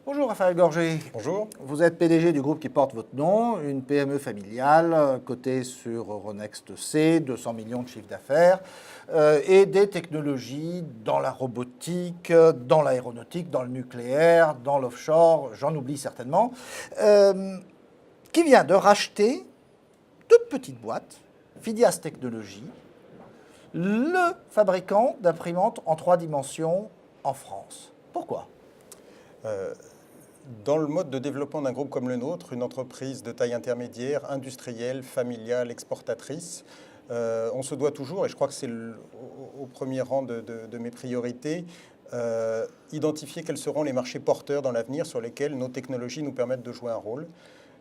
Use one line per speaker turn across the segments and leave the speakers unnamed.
Bonjour Raphaël Gorgé.
Bonjour.
Vous êtes PDG du groupe qui porte votre nom, une PME familiale cotée sur Euronext C, 200 millions de chiffre d'affaires, et des technologies dans la robotique, dans l'aéronautique, dans le nucléaire, dans l'offshore, j'en oublie certainement, qui vient de racheter toute petite boîte, Fidias Technologies, le fabricant d'imprimantes en 3 dimensions en France. Pourquoi ?
Dans le mode de développement d'un groupe comme le nôtre, une entreprise de taille intermédiaire, industrielle, familiale, exportatrice, on se doit toujours, et je crois que c'est au premier rang de mes priorités, identifier quels seront les marchés porteurs dans l'avenir sur lesquels nos technologies nous permettent de jouer un rôle.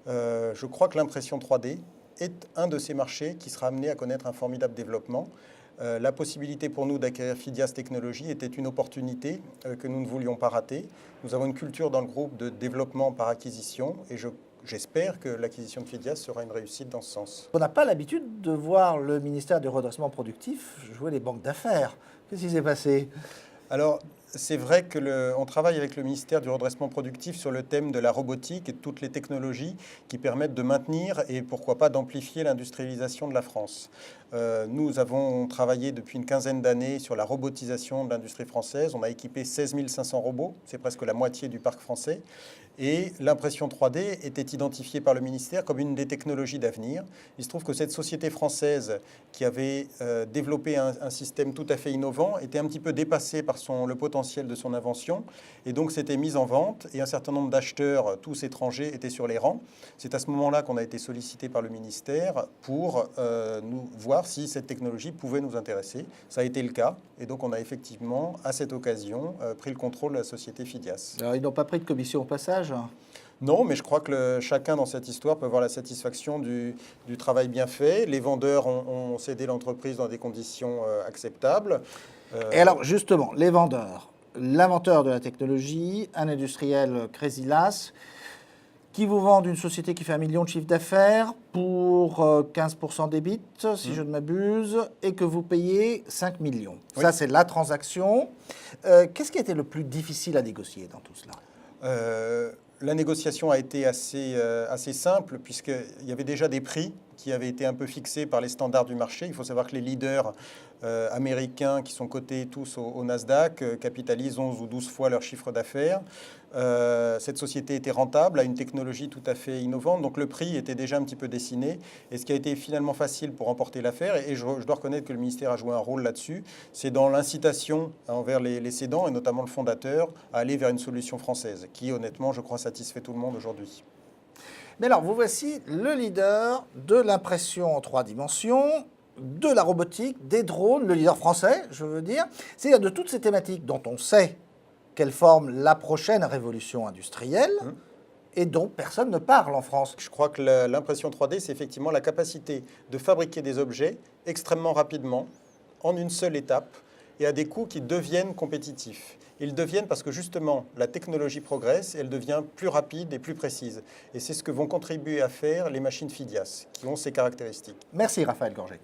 Je crois que l'impression 3D est un de ces marchés qui sera amené à connaître un formidable développement. La possibilité pour nous d'acquérir Fidias Technologies était une opportunité que nous ne voulions pas rater. Nous avons une culture dans le groupe de développement par acquisition et j'espère que l'acquisition de Fidias sera une réussite dans ce sens.
On n'a pas l'habitude de voir le ministère du redressement productif jouer les banques d'affaires. Qu'est-ce qui s'est passé ?
Alors, c'est vrai qu'on travaille avec le ministère du redressement productif sur le thème de la robotique et de toutes les technologies qui permettent de maintenir et pourquoi pas d'amplifier l'industrialisation de la France. Nous avons travaillé depuis une quinzaine d'années sur la robotisation de l'industrie française. On a équipé 16 500 robots, c'est presque la moitié du parc français. Et l'impression 3D était identifiée par le ministère comme une des technologies d'avenir. Il se trouve que cette société française qui avait développé un système tout à fait innovant était un petit peu dépassée par le potentiel de son invention et donc s'était mise en vente et un certain nombre d'acheteurs, tous étrangers, étaient sur les rangs. C'est à ce moment-là qu'on a été sollicité par le ministère pour nous voir si cette technologie pouvait nous intéresser. Ça a été le cas et donc on a effectivement, à cette occasion, pris le contrôle de la société Fidias.
Alors, ils n'ont pas pris de commission au passage ?
Non, mais je crois que chacun dans cette histoire peut avoir la satisfaction du travail bien fait. Les vendeurs ont cédé l'entreprise dans des conditions acceptables.
Et alors, justement, les vendeurs, l'inventeur de la technologie, un industriel Crésilas, qui vous vend une société qui fait 1 million de chiffre d'affaires pour 15% d'EBIT, si je ne m'abuse, et que vous payez 5 millions. Oui. Ça, c'est la transaction. Qu'est-ce qui a été le plus difficile à négocier dans tout cela ?
La négociation a été assez simple, puisqu'il y avait déjà des prix qui avaient été un peu fixés par les standards du marché. Il faut savoir que les leaders américains qui sont cotés tous au Nasdaq capitalisent 11 ou 12 fois leur chiffre d'affaires. Cette société était rentable, a une technologie tout à fait innovante, donc le prix était déjà un petit peu dessiné. Et ce qui a été finalement facile pour remporter l'affaire, et je dois reconnaître que le ministère a joué un rôle là-dessus, c'est dans l'incitation envers les cédants, et notamment le fondateur, à aller vers une solution française, qui honnêtement, je crois, satisfait tout le monde aujourd'hui.
Mais alors, vous voici le leader de l'impression en 3 dimensions, de la robotique, des drones, le leader français, je veux dire. C'est-à-dire de toutes ces thématiques dont on sait qu'elles forment la prochaine révolution industrielle et dont personne ne parle en France.
Je crois que l'impression 3D, c'est effectivement la capacité de fabriquer des objets extrêmement rapidement, en une seule étape, et à des coûts qui deviennent compétitifs. Ils deviennent parce que justement la technologie progresse et elle devient plus rapide et plus précise. Et c'est ce que vont contribuer à faire les machines Fidias, qui ont ces caractéristiques.
Merci Raphaël Gorgé.